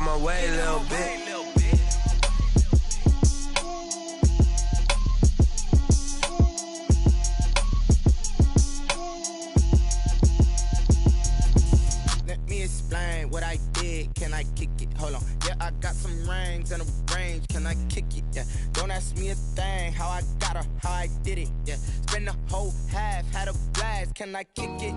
my way a little bit. Explain what I did, can I kick it? Hold on, yeah, I got some rings and a range, can I kick it? Yeah, don't ask me a thing, how I got her, how I did it, yeah, spend the whole half, had a blast, can I kick it?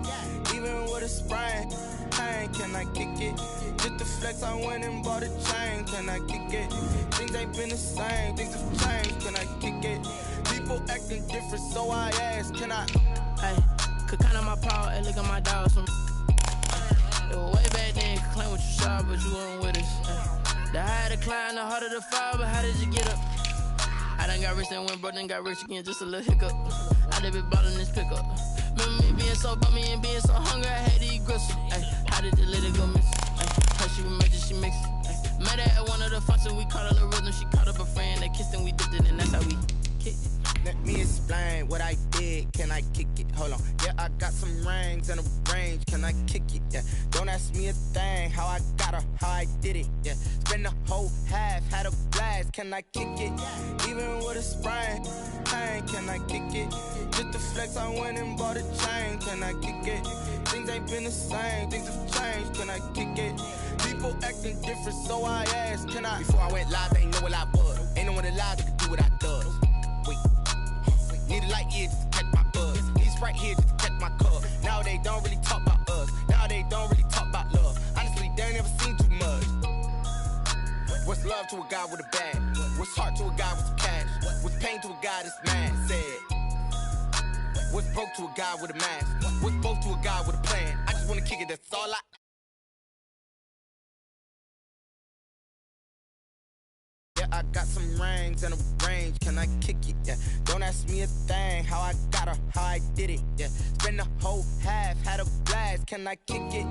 Even with a sprain, pain, can I kick it? Just the flex, I went and bought a chain, can I kick it? Things ain't been the same, things have changed, can I kick it? People acting different, so I ask, can I? Hey, could count on my power, and look at my dogs, it was way back then, you could claim what you saw, but you weren't with us. The higher the climb, the harder the fall, but how did you get up? I done got rich and went broke, then got rich again, just a little hiccup. I done been ballin' this pickup. Remember me being so bummy and being so hungry, I had to eat gristle. Ay, how did the little go miss? How she was magic, she mixed it. Met her at one of the functions, we caught a little rhythm, she caught up a friend, they kissed and we dipped it, and that's how we kicked it. Let me explain what I did, can I kick it? Hold on, yeah, I got some rings and a range, can I kick it? Yeah, don't ask me a thing, how I got her, how I did it? Yeah, spend the whole half, had a blast, can I kick it? Even with a sprain, pain, can I kick it? Just the flex, I went and bought a chain, can I kick it? Things ain't been the same, things have changed, can I kick it? People acting different, so I asked, can I? Before I went live, they ain't know what I was. Ain't no one alive that could do what I does. Wait. Need a light year just to catch my buzz. He's right here just to catch my cup. Now they don't really talk about us. Now they don't really talk about love. Honestly, they ain't never seen too much. What's love to a guy with a bag? What's heart to a guy with some cash? What's pain to a guy that's mad? Said. What's broke to a guy with a mask? What's both to a guy with a plan? I just wanna kick it, that's all I... I got some rings and a range, can I kick it? Yeah, don't ask me a thing, how I got her, how I did it? Yeah, spend the whole half, had a blast, can I kick it?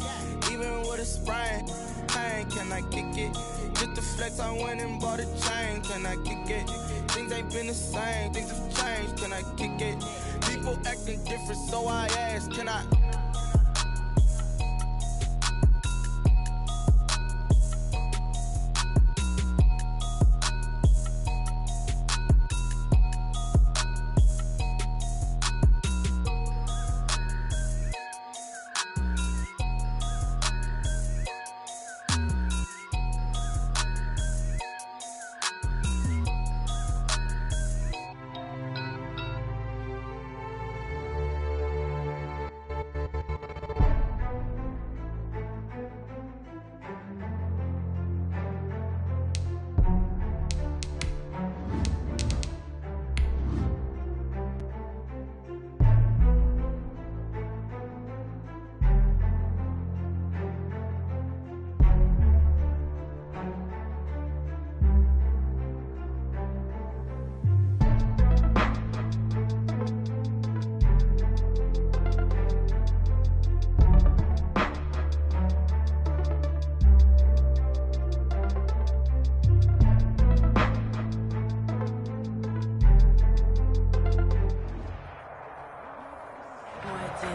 Even with a sprain, pain, can I kick it? Just the flex, I went and bought a chain, can I kick it? Things ain't been the same, things have changed, can I kick it? People acting different, so I ask, can I?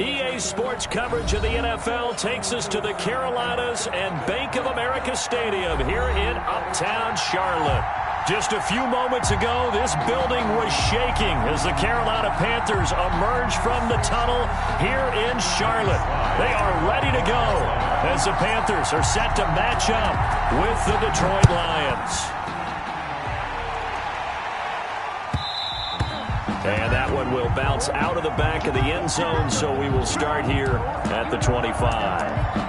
EA Sports coverage of the NFL takes us to the Carolinas and Bank of America Stadium here in Uptown Charlotte. Just a few moments ago, this building was shaking as the Carolina Panthers emerged from the tunnel here in Charlotte. They are ready to go as the Panthers are set to match up with the Detroit Lions. And that one will bounce out of the back of the end zone, so we will start here at the 25.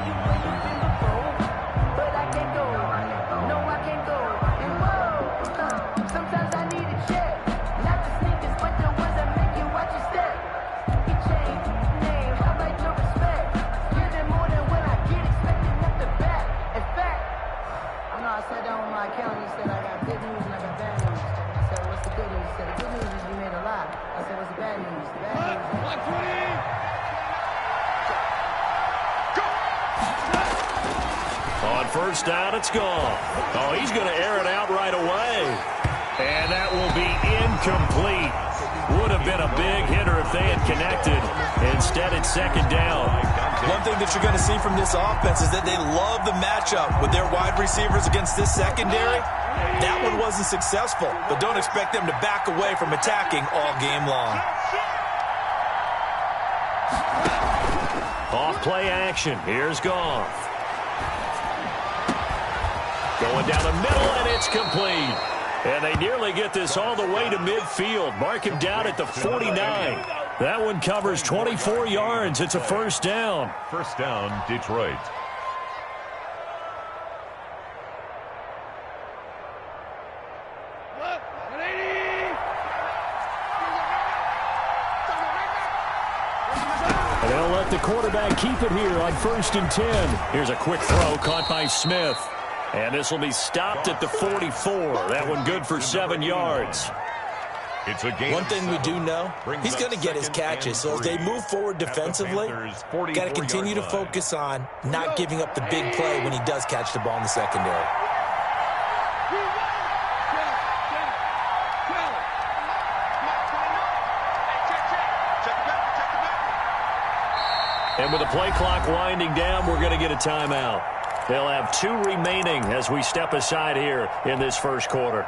First down, it's gone. Oh, he's going to air it out right away. And that will be incomplete. Would have been a big hitter if they had connected. Instead, it's second down. One thing that you're going to see from this offense is that they love the matchup with their wide receivers against this secondary. That one wasn't successful, but don't expect them to back away from attacking all game long. Off play action. Here's Goff. Going down the middle, and it's complete. And they nearly get this all the way to midfield. Mark him down at the 49. That one covers 24 yards. It's a first down. First down, Detroit. And they'll let the quarterback keep it here on 1st and 10. Here's a quick throw caught by Smith. And this will be stopped at the 44. That one good for 7 yards. It's a game. One thing we do know, he's going to get his catches. So as they move forward defensively, got to continue to focus on not giving up the big play when he does catch the ball in the secondary. And with the play clock winding down, we're going to get a timeout. They'll have 2 remaining as we step aside here in this first quarter.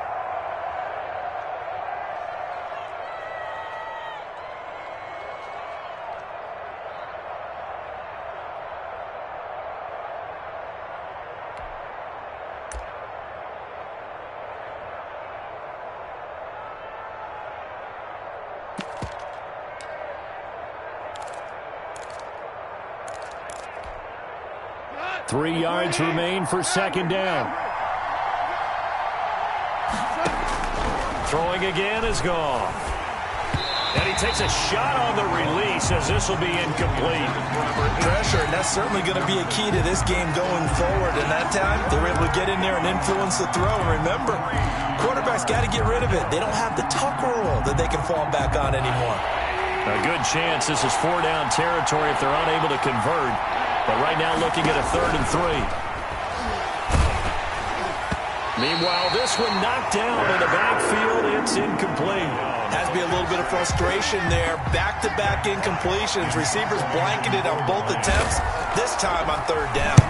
Three yards remain for second down. Throwing again is Goff. And he takes a shot on the release as this will be incomplete. Pressure, and that's certainly going to be a key to this game going forward. And that time, they were able to get in there and influence the throw. And remember, quarterbacks got to get rid of it. They don't have the tuck rule that they can fall back on anymore. A good chance this is 4-down territory if they're unable to convert. But right now looking at a 3rd and 3. Meanwhile, this one knocked down in the backfield. It's incomplete. Has to be a little bit of frustration there. Back-to-back incompletions. Receivers blanketed on both attempts. This time on 3rd down.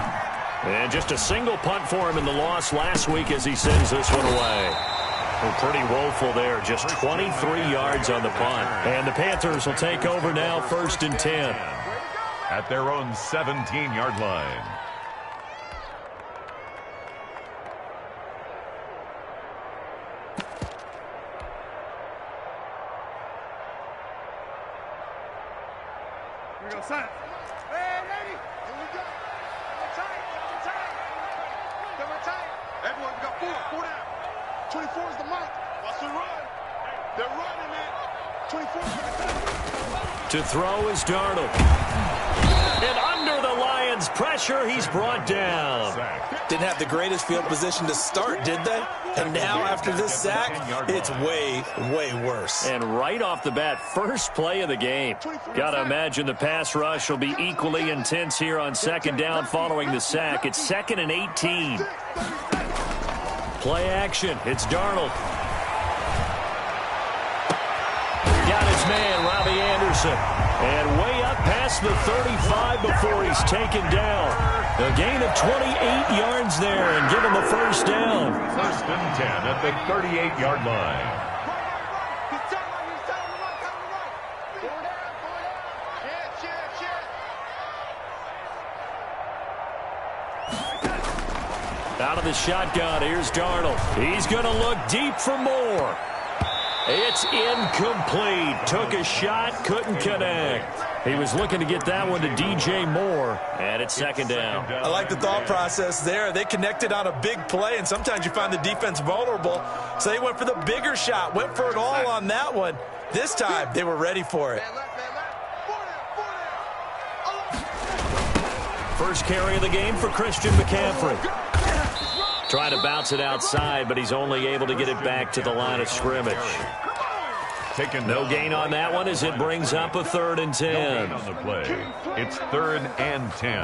And just a single punt for him in the loss last week as he sends this one away. Well, pretty woeful there. Just 23 yards on the punt. And the Panthers will take over now 1st and 10. At their own 17-yard line. Here we go, son. Hey, ready? Here we go. Double tight, double tight. Double tight. Everyone, we got 4 down. 24 is the mark. Watch the run. They're running it. 24 is the To throw is Darnold. And under the Lions' pressure, he's brought down. Didn't have the greatest field position to start, did they? And now after this sack, it's way, way worse. And right off the bat, first play of the game. Got to imagine the pass rush will be equally intense here on 2nd down following the sack. It's 2nd and 18. Play action. It's Darnold. Got his man, Robbie Anderson. And way up past the 35 before he's taken down. A gain of 28 yards there and give him a first down. 1st and 10 at the 38-yard line. Out of the shotgun, here's Darnold. He's going to look deep for more. It's incomplete. Took a shot, couldn't connect. He was looking to get that one to DJ Moore, and it's 2nd down. I like the thought process there. They connected on a big play, and sometimes you find the defense vulnerable. So they went for the bigger shot, went for it all on that one. This time, they were ready for it. First carry of the game for Christian McCaffrey. Trying to bounce it outside, but he's only able to get it back to the line of scrimmage. No gain on that one as it brings up a 3rd and 10. No gain on the play. It's 3rd and 10. Here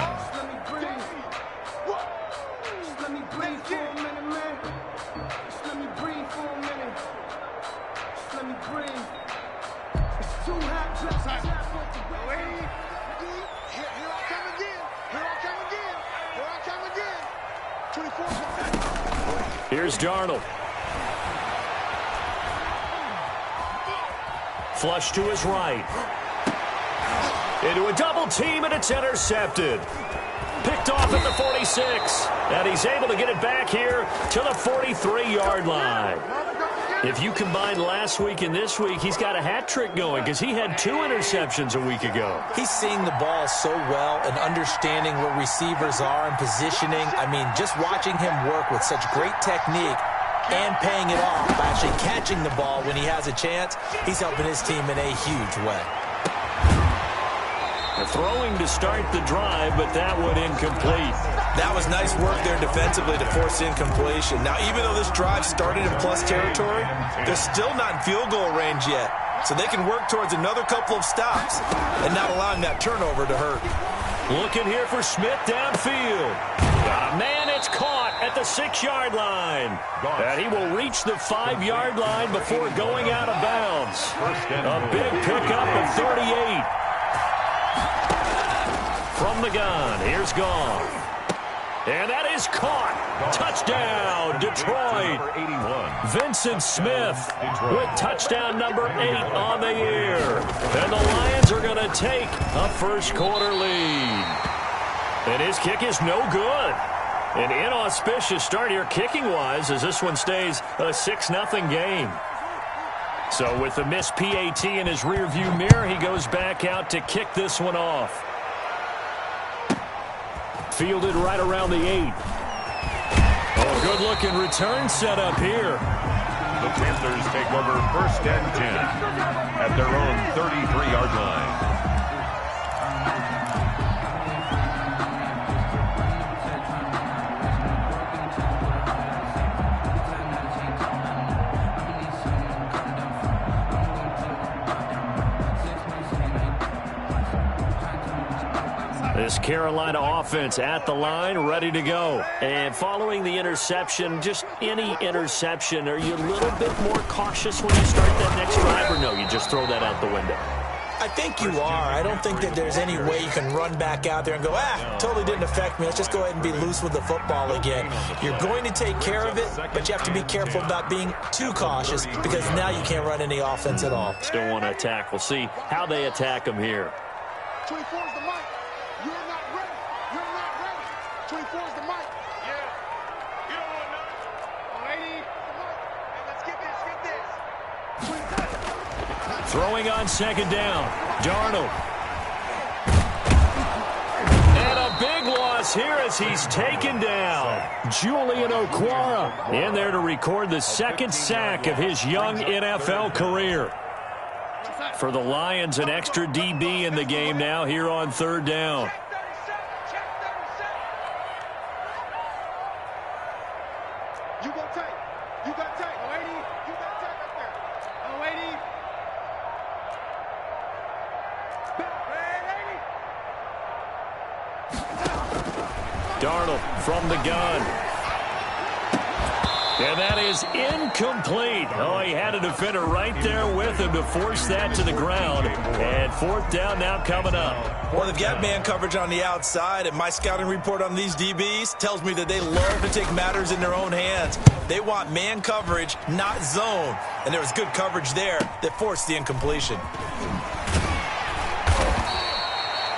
I come again. Here's Darnold. Flush to his right. Into a double team, and it's intercepted. Picked off at the 46. And he's able to get it back here to the 43-yard line. If you combine last week and this week, he's got a hat trick going because he had 2 interceptions a week ago. He's seeing the ball so well and understanding where receivers are and positioning. I mean, just watching him work with such great technique and paying it off by actually catching the ball when he has a chance, he's helping his team in a huge way. They're throwing to start the drive, but that one incomplete. That was nice work there defensively to force incompletion. Now, even though this drive started in plus territory, they're still not in field goal range yet. So they can work towards another couple of stops and not allowing that turnover to hurt. Looking here for Smith downfield. Got a man, it's caught at the 6-yard line. And he will reach the 5-yard line before going out of bounds. A big pickup of 38. From the gun, here's Goff. And that is caught. Touchdown, Detroit. Vincent Smith with touchdown number 8 on the year. And the Lions are going to take a first-quarter lead. And his kick is no good. An inauspicious start here kicking-wise as this one stays a 6-0 game. So with the missed PAT in his rearview mirror, he goes back out to kick this one off. Fielded right around the 8. Oh, good-looking return set up here. The Panthers take over 1st and 10 at their own 33-yard line. This Carolina offense at the line, ready to go. And following the interception, just any interception, are you a little bit more cautious when you start that next drive, or no, you just throw that out the window? I think you are. I don't think that there's any way you can run back out there and go, totally didn't affect me. Let's just go ahead and be loose with the football again. You're going to take care of it, but you have to be careful about being too cautious because now you can't run any offense at all. Still want to attack. We'll see how they attack them here. 24 is the mic. You're not ready. You're not ready. 24 is the mic. Yeah. You don't want none. Lady, the mic. Hey, let's get this. Throwing on 2nd down. Darnold. And a big loss here as he's taken down. Julian Okwara in there to record the 2nd sack of his young NFL career. For the Lions, an extra DB in the game now here on 3rd down. You go tight. You got tight. Lady, you got tight up there. Lady. Darnold from the gun. And that is incomplete. Oh, he had a defender right there with him to force that to the ground. And 4th down now coming up. Well, they've got man coverage on the outside, and my scouting report on these DBs tells me that they love to take matters in their own hands. They want man coverage, not zone. And there was good coverage there that forced the incompletion.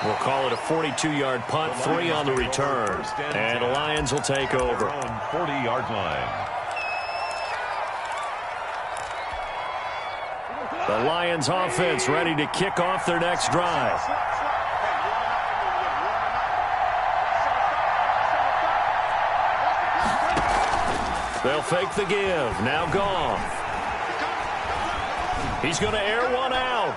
We'll call it a 42-yard punt, 3 on the return. And the Lions will take over. 40-yard line. The Lions offense ready to kick off their next drive. They'll fake the give. Now Goff. He's going to air one out.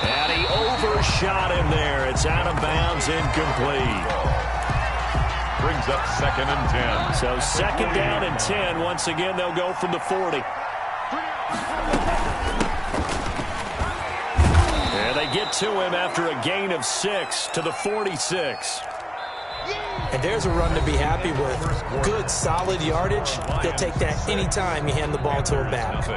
And he overshot him there. It's out of bounds, incomplete. Brings up 2nd and 10. So 2nd down and 10. Once again, they'll go from the 40. And they get to him after a gain of 6 to the 46. And there's a run to be happy with. Good, solid yardage. They'll take that anytime you hand the ball to a back.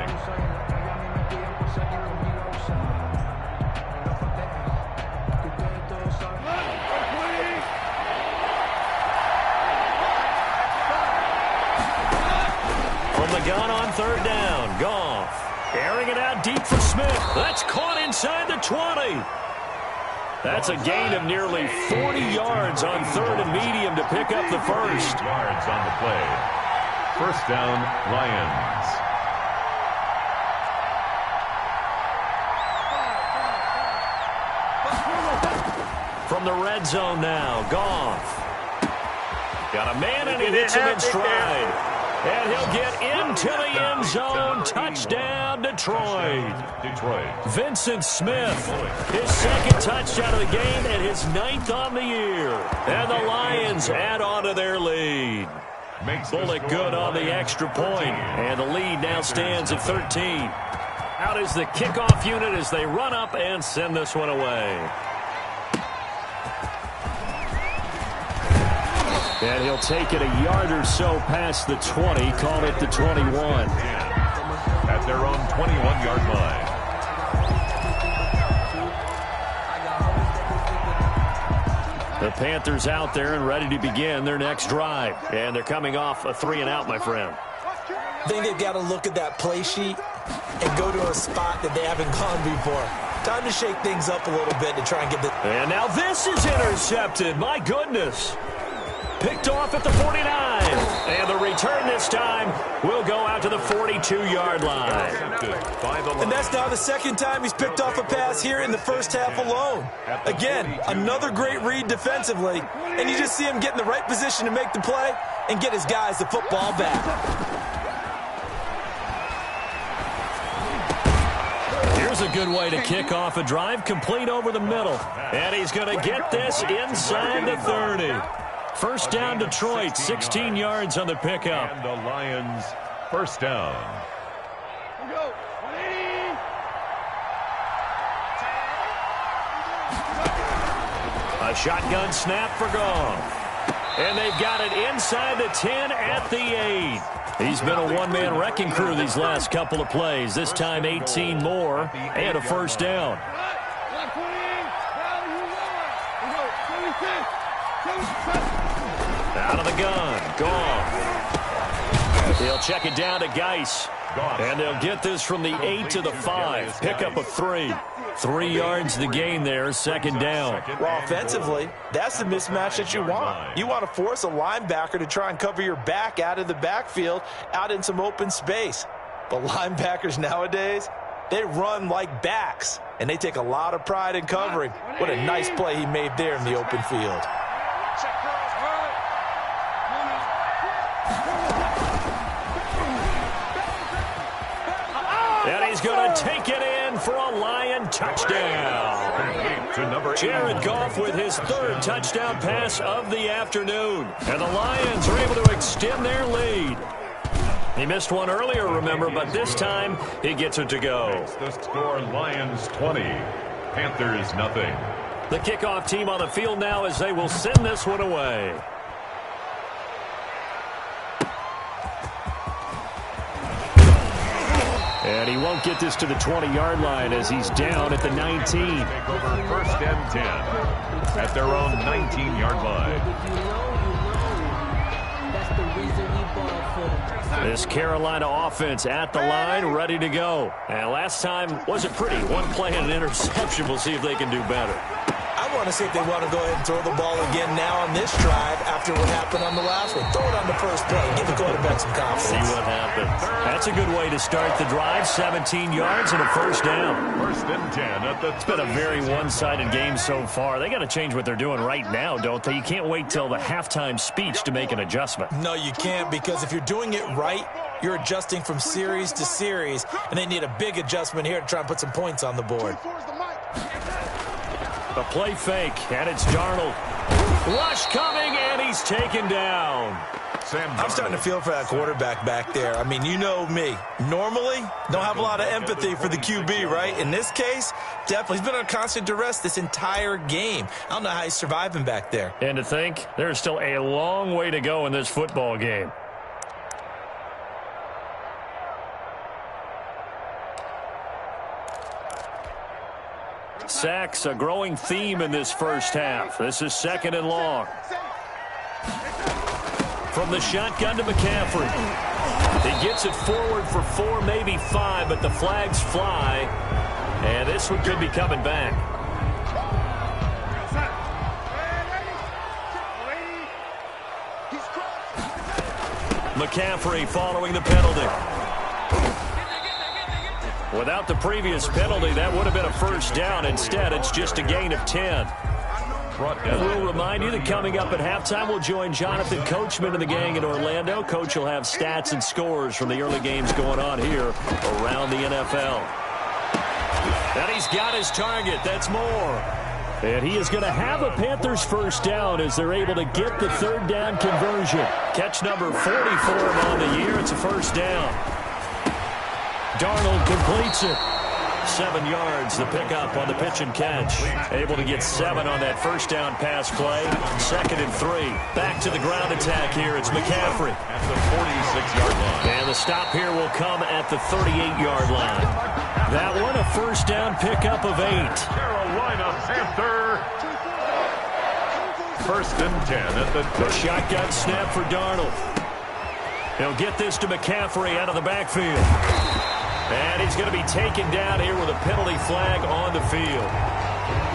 From the gun on third down, Goff. Airing it out deep for Smith. That's caught inside the 20. That's a gain of nearly 40 yards on third and medium to pick up the first. Yards on the play. First down, Lions. From the red zone now, Goff. Got a man and he hits him in stride. And he'll get into the end zone. Touchdown, Detroit. Vincent Smith, his second touchdown of the game and his 9th on the year. And the Lions add on to their lead. Bullock good on the extra point. And the lead now stands at 13. Out is the kickoff unit as they run up and send this one away. And he'll take it a yard or so past the 20, call it the 21. At their own 21-yard line. The Panthers out there and ready to begin their next drive. And they're coming off a 3-and-out, my friend. I think they've got to look at that play sheet and go to a spot that they haven't gone before. Time to shake things up a little bit to try and get the... And now this is intercepted. My goodness. Picked off at the 49. And the return this time will go out to the 42-yard line. And that's now the second time he's picked off a pass here in the first half alone. Again, another great read defensively. And you just see him get in the right position to make the play and get his guys the football back. Here's a good way to kick off a drive, complete over the middle. And he's going to get this inside the 30. First down, Detroit, 16 yards on the pickup. And the Lions, first down. A shotgun snap for Goff. And they've got it inside the 10 at the 8. He's been a one-man wrecking crew these last couple of plays. This time 18 more and a first down. Out of the gun, Goff. He'll check it down to Geis. And they'll get this from the 8 to the 5. Pickup of 3. 3 yards the gain there, second down. Well, offensively, that's the mismatch that you want. You want to force a linebacker to try and cover your back out of the backfield, out in some open space. But linebackers nowadays, they run like backs, and they take a lot of pride in covering. What a nice play he made there in the open field. And he's going to take it in for a Lion touchdown. Jared Goff with his third touchdown pass of the afternoon. And the Lions are able to extend their lead. He missed one earlier, remember, but this time he gets it to go. The score, Lions 20, Panthers nothing. The kickoff team on the field now as they will send this one away. And he won't get this to the 20-yard line as he's down at the 19. Take over first and 10 at their own 19-yard line. This Carolina offense at the line, ready to go. And last time wasn't pretty. One play and an interception. We'll see if they can do better. I want to see if they want to go ahead and throw the ball again now on this drive after what happened on the last one. Throw it on the first play. Give the quarterback some confidence. See what happens. That's a good way to start the drive. 17 yards and a first down. First and 10 at the... It's been a very one-sided game so far. They got to change what they're doing right now, don't they? You can't wait till the halftime speech to make an adjustment. No, you can't, because if you're doing it right, you're adjusting from series to series, and they need a big adjustment here to try and put some points on the board. The play fake, and it's Darnold. Rush coming, and he's taken down. I'm starting to feel for that quarterback back there. I mean, you know me. Normally, don't have a lot of empathy for the QB, right? In this case, definitely. He's been on constant duress this entire game. I don't know how he's surviving back there. And to think, there's still a long way to go in this football game. Sacks, a growing theme in this first half. This is second and long. From the shotgun to McCaffrey. He gets it forward for 4, maybe 5, but the flags fly. And this one could be coming back. McCaffrey following the penalty. Without the previous penalty, that would have been a first down. Instead, it's just a gain of 10. And we'll remind you that coming up at halftime, we'll join Jonathan Coachman and the gang in Orlando. Coach will have stats and scores from the early games going on here around the NFL. And he's got his target. That's more. And he is going to have a Panthers first down as they're able to get the third down conversion. Catch number 40 for him on the year. It's a first down. Darnold completes it. 7 yards, the pickup on the pitch and catch. Able to get 7 on that first down pass play. 2nd and 3. Back to the ground attack here. It's McCaffrey. At the 46-yard line. And the stop here will come at the 38-yard line. That one, a first down pickup of 8. Carolina Panther. 1st and 10 at the shotgun snap for Darnold. He'll get this to McCaffrey out of the backfield. And he's going to be taken down here with a penalty flag on the field.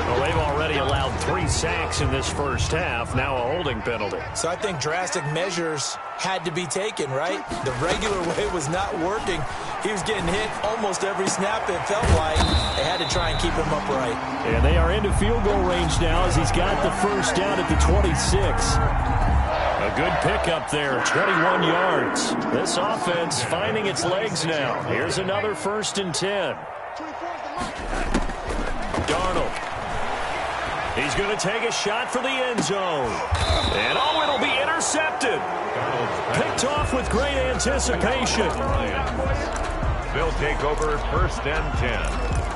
Well, they've already allowed 3 sacks in this first half. Now a holding penalty. So I think drastic measures had to be taken, right? The regular way was not working. He was getting hit almost every snap, it felt like. They had to try and keep him upright. And they are into field goal range now as he's got the first down at the 26. A good pickup there, 21 yards. This offense finding its legs now. Here's another 1st and 10. Darnold. He's going to take a shot for the end zone. And oh, it'll be intercepted. Picked off with great anticipation. They'll take over 1st and 10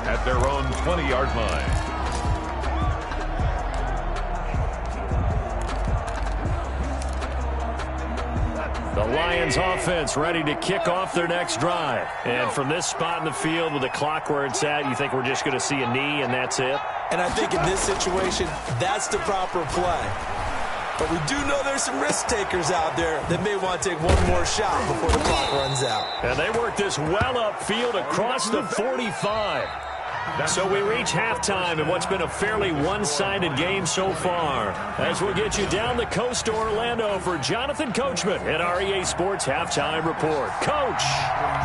at their own 20-yard line. The Lions offense ready to kick off their next drive. And from this spot in the field with the clock where it's at, you think we're just going to see a knee and that's it? And I think in this situation, that's the proper play. But we do know there's some risk takers out there that may want to take one more shot before the clock runs out. And they work this well upfield across the 45. So we reach halftime in what's been a fairly one-sided game so far. As we'll get you down the coast to Orlando for Jonathan Coachman at our EA Sports Halftime Report. Coach!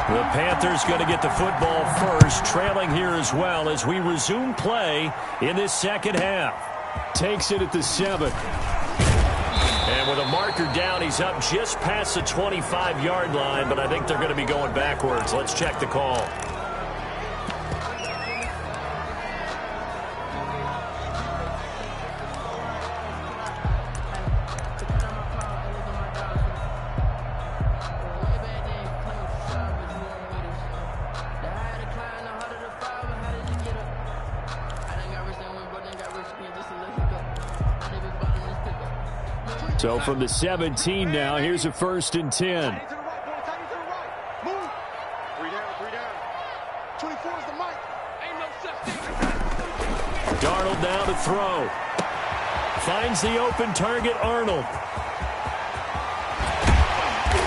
The Panthers going to get the football first, trailing here as well as we resume play in this second half. Takes it at the 7. And with a marker down, he's up just past the 25-yard line, but I think they're going to be going backwards. Let's check the call. So from the 17 now, here's a 1st and 10. Darnold now to throw. Finds the open target, Arnold.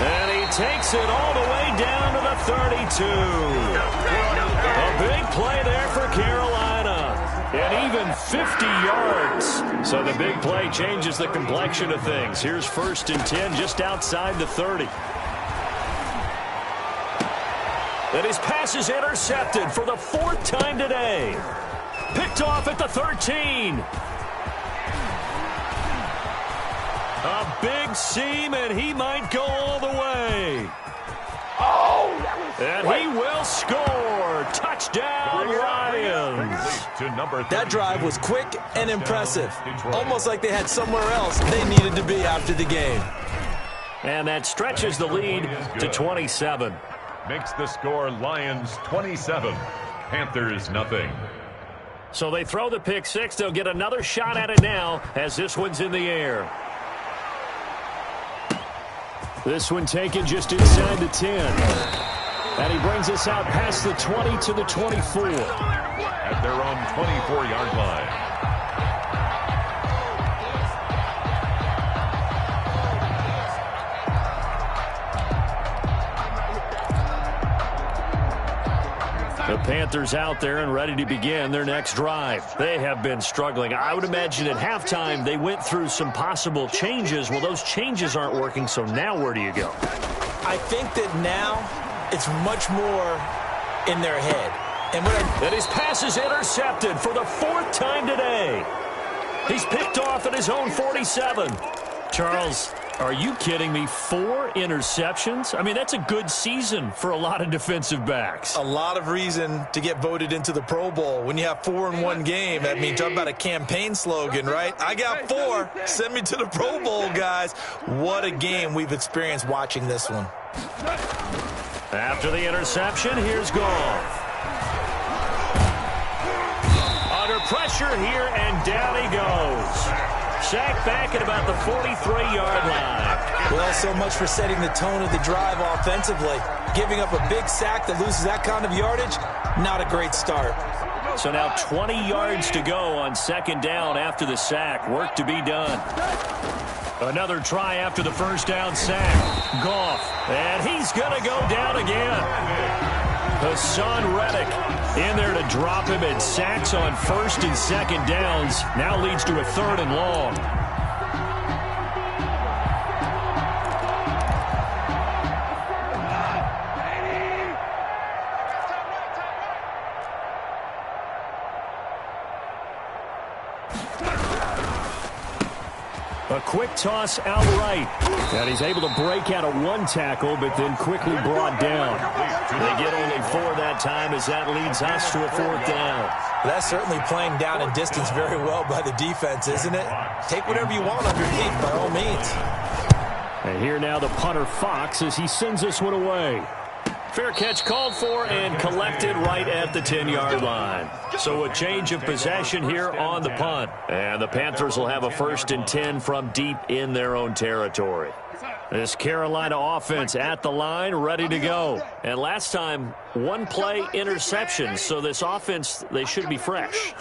And he takes it all the way down to the 32. A big play there for Carolina. And even 50 yards. So the big play changes the complexion of things. Here's 1st and 10 just outside the 30. And his pass is intercepted for the 4th time today. Picked off at the 13. A big seam, and he might go all the way. And he will score. Touchdown, Lions. That drive was quick and impressive. Almost like they had somewhere else they needed to be after the game. And that stretches the lead to 27. Makes the score Lions 27, Panthers nothing. So they throw the pick 6. They'll get another shot at it now as this one's in the air. This one taken just inside the 10. And he brings us out past the 20 to the 24. At their own 24-yard line. The Panthers out there and ready to begin their next drive. They have been struggling. I would imagine at halftime they went through some possible changes. Well, those changes aren't working, so now where do you go? I think that now it's much more in their head. And his pass is intercepted for the 4th time today. He's picked off at his own 47. Charles, are you kidding me? 4 interceptions? I mean, that's a good season for a lot of defensive backs. A lot of reason to get voted into the Pro Bowl. When you have 4 in one game, I mean, talk about a campaign slogan, right? I got 4. Send me to the Pro Bowl, guys. What a game we've experienced watching this one. After the interception, here's Goff. Under pressure here, and down he goes. Sacked back at about the 43-yard line. Well, so much for setting the tone of the drive offensively. Giving up a big sack that loses that kind of yardage, not a great start. So now 20 yards to go on 2nd down after the sack. Work to be done. Another try after the 1st down sack. Goff, and he's going to go down again. Hassan Reddick in there to drop him, and sacks on 1st and 2nd downs. Now leads to a 3rd and long. A quick toss out right. And he's able to break out of 1 tackle, but then quickly brought down. They get only 4 that time as that leads us to a 4th down. That's certainly playing down and distance very well by the defense, isn't it? Take whatever you want underneath, by all means. And here now the punter Fox as he sends this one away. Fair catch called for and collected right at the 10-yard line. So a change of possession here on the punt. And the Panthers will have a 1st and 10 from deep in their own territory. This Carolina offense at the line, ready to go. And last time, 1-play interception. So this offense, they should be fresh.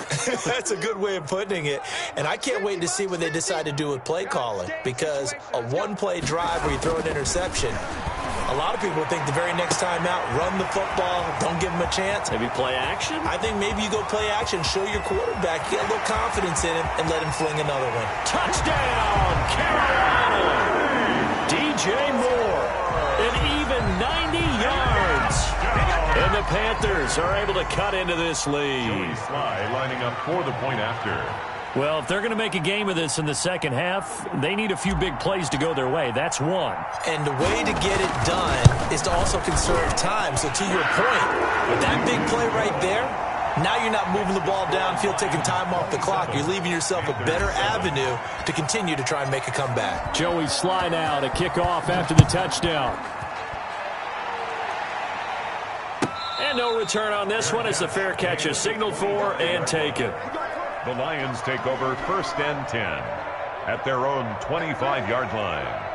That's a good way of putting it. And I can't wait to see what they decide to do with play calling. Because a 1-play drive where you throw an interception, a lot of people think the very next time out, run the football, don't give him a chance. Maybe play action? I think maybe you go play action, show your quarterback, get a little confidence in him, and let him fling another one. Touchdown, Carolina! DJ Moore, an even 90 yards. And the Panthers are able to cut into this lead. Joey Sly lining up for the point after. Well, if they're going to make a game of this in the 2nd half, they need a few big plays to go their way. That's one. And the way to get it done is to also conserve time. So to your point, with that big play right there, now you're not moving the ball downfield, taking time off the clock. You're leaving yourself a better avenue to continue to try and make a comeback. Joey Sly now to kick off after the touchdown. And no return on this one as the fair catch is signaled for and taken. The Lions take over 1st and 10 at their own 25-yard line.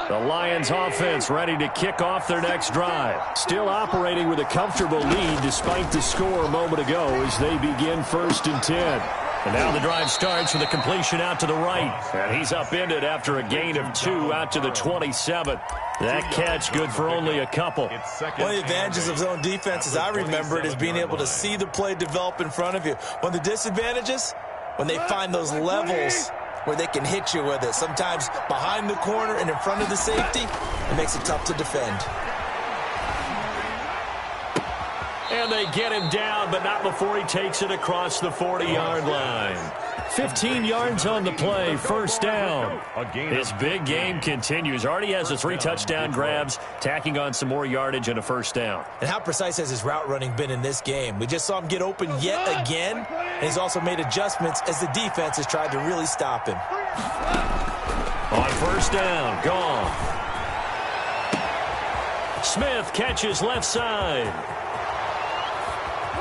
The Lions offense ready to kick off their next drive. Still operating with a comfortable lead despite the score a moment ago as they begin 1st and 10. And now the drive starts with a completion out to the right. And he's upended after a gain of 2 out to the 27. That catch good for only a couple. One of the advantages of zone defense, as I remember it, is being able to see the play develop in front of you. One of the disadvantages, when they find those levels where they can hit you with it. Sometimes behind the corner and in front of the safety, it makes it tough to defend. And they get him down, but not before he takes it across the 40-yard line. 15 yards on the play, 1st down. His big game continues. Already has the 3 touchdown grabs, tacking on some more yardage and a 1st down. And how precise has his route running been in this game? We just saw him get open yet again, and he's also made adjustments as the defense has tried to really stop him. On 1st down, gone. Smith catches left side.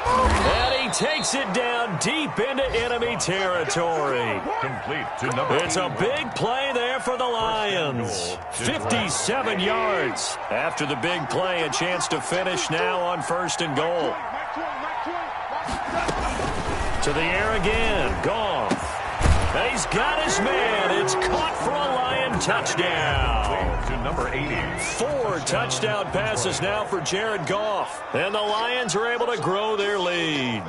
And he takes it down deep into enemy territory. Complete to number 2. It's a big play there for the Lions. 57 yards. After the big play, a chance to finish now on 1st and goal. To the air again. Goff. And he's got his man. It's caught for a Lion touchdown. To number 80. 4 touchdown passes now for Jared Goff. And the Lions are able to grow their lead.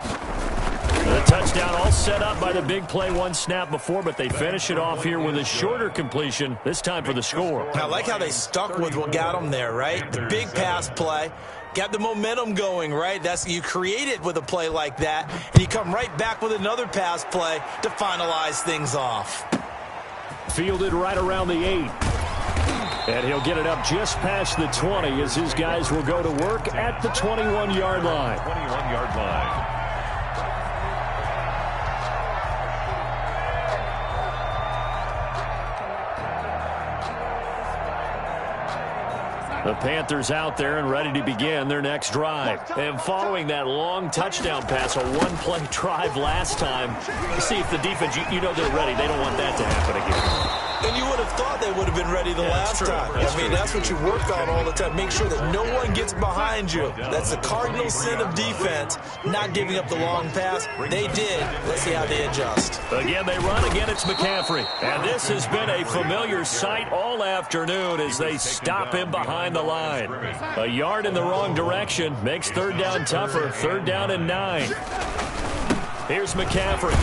The touchdown all set up by the big play one snap before, but they finish it off here with a shorter completion, this time for the score. I like how they stuck with what got them there, right? The big pass play. Got the momentum going, right? You create it with a play like that, and you come right back with another pass play to finalize things off. Fielded right around the 8. And he'll get it up just past the 20 as his guys will go to work at the 21-yard line. 21-yard line. The Panthers out there and ready to begin their next drive. And following that long touchdown pass, a one-play drive last time, see if the defense, you know they're ready. They don't want that to happen again. And you would have thought they would have been ready the last time. That's what you work on all the time. Make sure that no one gets behind you. That's the cardinal sin of defense, not giving up the long pass. They did. Let's see how they adjust. Again, they run. Again, it's McCaffrey. And this has been a familiar sight all afternoon as they stop him behind the line. A yard in the wrong direction makes third down tougher. Third down and 9. Here's McCaffrey.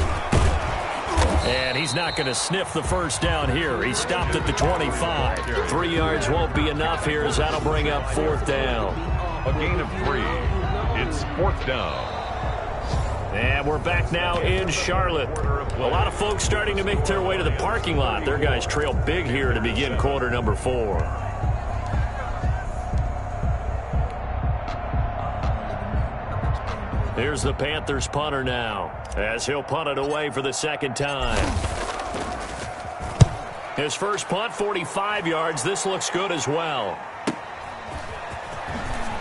And he's not going to sniff the first down here. He stopped at the 25. 3 yards won't be enough here as that'll bring up fourth down. A gain of 3. It's fourth down. And we're back now in Charlotte. A lot of folks starting to make their way to the parking lot. Their guys trail big here to begin quarter number 4. Here's the Panthers punter now, as he'll punt it away for the second time. His first punt, 45 yards. This looks good as well.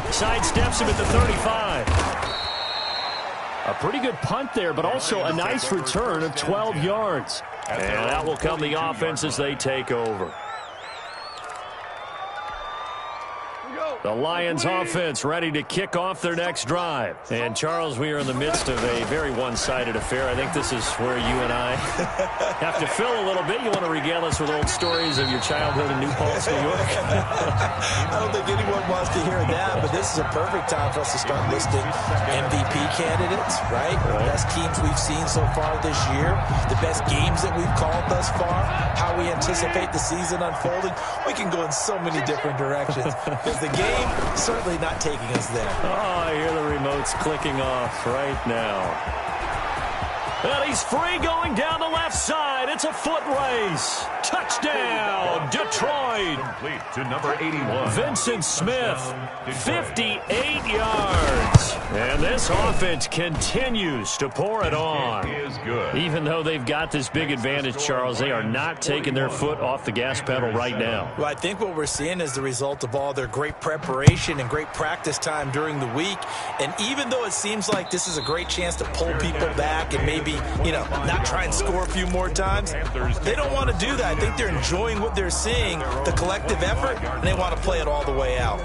Sidesteps him at the 35. A pretty good punt there, but also a nice return of 12 yards. And that will come the offense as they take over. The Lions offense ready to kick off their next drive. And, Charles, we are in the midst of a very one-sided affair. I think this is where you and I have to fill a little bit. You want to regale us with old stories of your childhood in New Paltz, New York? I don't think anyone wants to hear that, but this is a perfect time for us to start listing MVP candidates, right? The best teams we've seen so far this year, the best games that we've called thus far, how we anticipate the season unfolding. We can go in so many different directions because the game certainly not taking us there. Oh, I hear the remotes clicking off right now. And he's free going down the left side. It's a foot race. Touchdown, Detroit. Complete to number 81. Vincent Smith, 58 yards. And this offense continues to pour it on. It is good. Even though they've got this big advantage, Charles, they are not taking their foot off the gas pedal right now. Well, I think what we're seeing is the result of all their great preparation and great practice time during the week. And even though it seems like this is a great chance to pull people back and maybe, not try and score a few more times, they don't want to do that. I think they're enjoying what they're seeing, the collective effort, and they want to play it all the way out.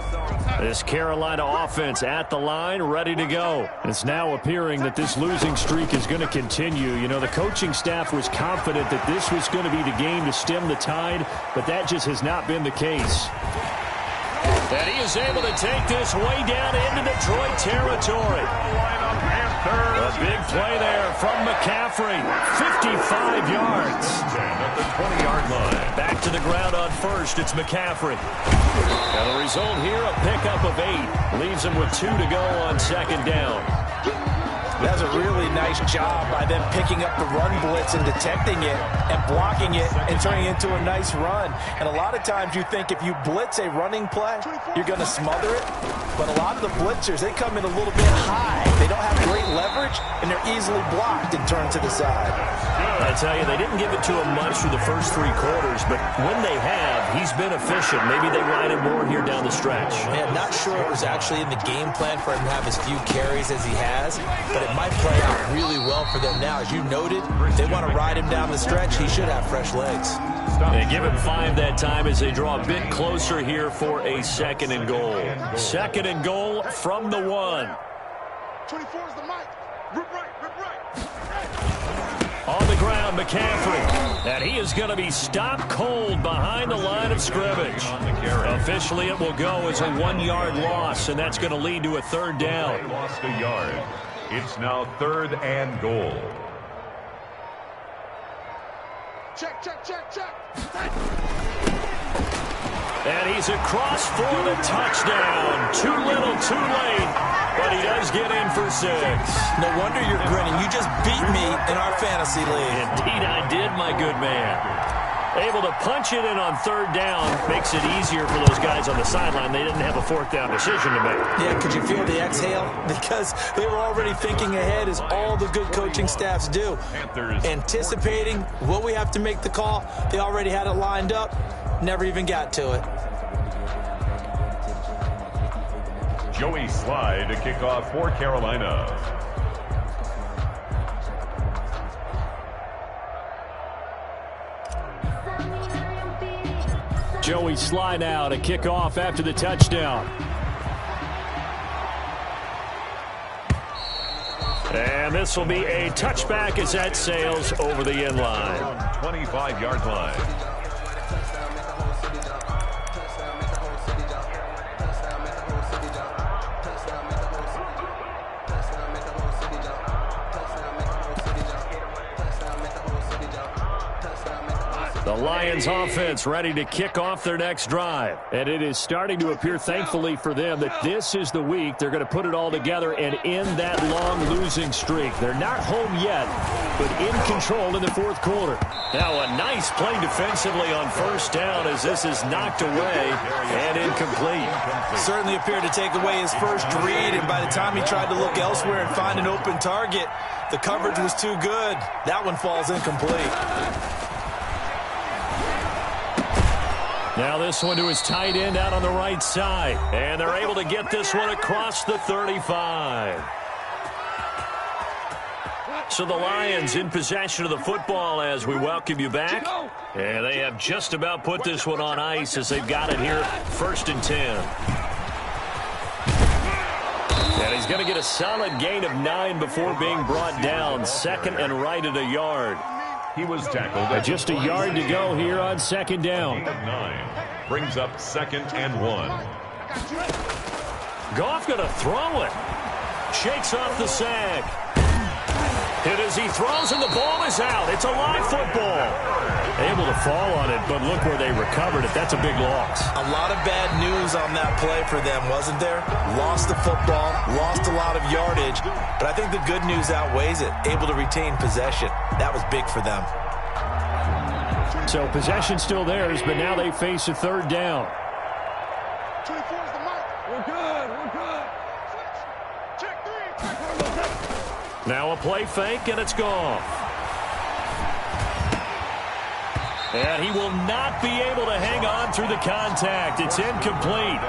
This Carolina offense at the line, ready to go. It's now appearing that this losing streak is going to continue. The coaching staff was confident that this was going to be the game to stem the tide, but that just has not been the case. And he is able to take this way down into Detroit territory. A big play there from McCaffrey. 55 yards. At the 20-yard line. Back to the ground on first. It's McCaffrey. And the result here, a pickup of 8. Leaves him with 2 to go on second down. That's a really nice job by them picking up the run blitz and detecting it and blocking it and turning it into a nice run. And a lot of times you think if you blitz a running play, you're going to smother it. But a lot of the blitzers, they come in a little bit high. They don't have great leverage, and they're easily blocked and turned to the side. I tell you, they didn't give it to him much through the first 3 quarters, but when they have, he's been efficient. Maybe they ride him more here down the stretch. Man, not sure it was actually in the game plan for him to have as few carries as he has, but it might play out really well for them now. As you noted, if they want to ride him down the stretch, he should have fresh legs. They give him 5 that time as they draw a bit closer here for a second and goal. Second and goal from the 1. 24 is the mic. Rip right, rip right. On the ground, McCaffrey. And he is going to be stopped cold behind the line of scrimmage. Officially, it will go as a 1-yard loss, and that's going to lead to a third down. They lost a yard. It's now 3rd and goal. Check, check, check, check. And he's across for the touchdown. Too little, too late. But he does get in for 6. No wonder you're grinning. You just beat me in our fantasy league. Indeed I did, my good man. Able to punch it in on 3rd down makes it easier for those guys on the sideline. They didn't have a 4th down decision to make. Yeah, could you feel the exhale? Because they were already thinking ahead, as all the good coaching staffs do. Panthers. Anticipating, will we have to make the call? They already had it lined up. Never even got to it. Joey Slye to kick off for Carolina. Joey Slye now to kick off after the touchdown. And this will be a touchback as that sails over the end line. 25-yard line. The Lions offense ready to kick off their next drive. And it is starting to appear, thankfully for them, that this is the week they're going to put it all together and end that long losing streak. They're not home yet, but in control in the 4th quarter. Now a nice play defensively on 1st down as this is knocked away and incomplete. Certainly appeared to take away his first read, and by the time he tried to look elsewhere and find an open target, the coverage was too good. That one falls incomplete. Now this one to his tight end out on the right side. And they're able to get this one across the 35. So the Lions in possession of the football as we welcome you back. And they have just about put this one on ice as they've got it here, 1st and 10. And he's going to get a solid gain of 9 before being brought down. 2nd and right at a yard. He was tackled. Just a yard to go here on 2nd down. 9 brings up 2nd and 1. Goff going to throw it. Shakes off the sack. Hit as he throws, and the ball is out. It's a live football. Able to fall on it, but look where they recovered it. That's a big loss. A lot of bad news on that play for them, wasn't there? Lost the football, lost a lot of yardage, but I think the good news outweighs it. Able to retain possession. That was big for them. So possession still theirs, but now they face a 3rd down. 24 is the mic. We're good, we're good. Check 3. Now a play fake, and it's gone. And he will not be able to hang on through the contact. It's incomplete.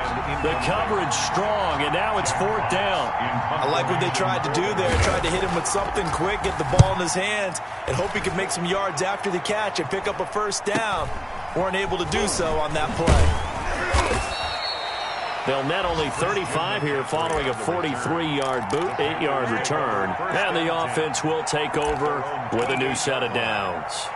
The coverage strong, and now it's 4th down. I like what they tried to do there. Tried to hit him with something quick, get the ball in his hands, and hope he could make some yards after the catch and pick up a 1st down. Weren't able to do so on that play. They'll net only 35 here following a 43-yard boot, 8-yard return. And the offense will take over with a new set of downs.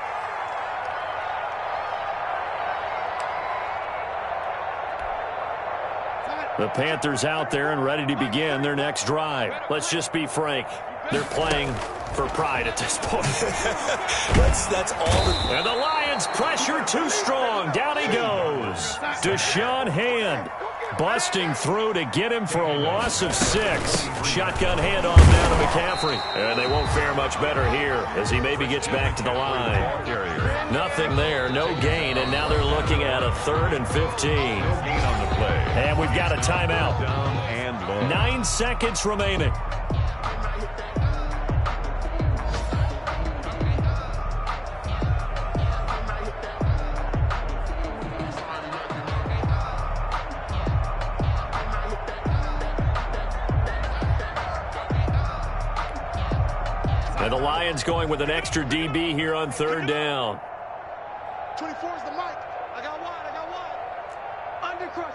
The Panthers out there and ready to begin their next drive. Let's just be frank. They're playing for pride at this point. That's all. And the Lions pressure too strong. Down he goes. Deshaun Hand busting through to get him for a loss of 6. Shotgun handoff down to McCaffrey. And they won't fare much better here as he maybe gets back to the line. Nothing there, no gain, and now they're looking at a 3rd and 15. And we've got a timeout. 9 seconds remaining. And the Lions going with an extra DB here on 3rd down. 24 is the mic. I got wide. Undercrush.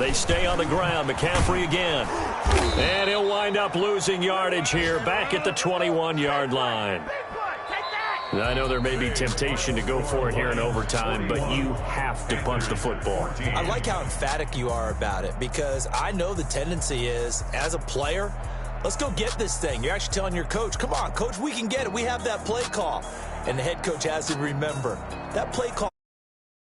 They stay on the ground. McCaffrey again. And he'll wind up losing yardage here back at the 21-yard line. I know there may be temptation to go for it here in overtime, but you have to punt the football. I like how emphatic you are about it, because I know the tendency is, as a player, let's go get this thing. You're actually telling your coach, come on, coach, we can get it. We have that play call. And the head coach has to remember, that play call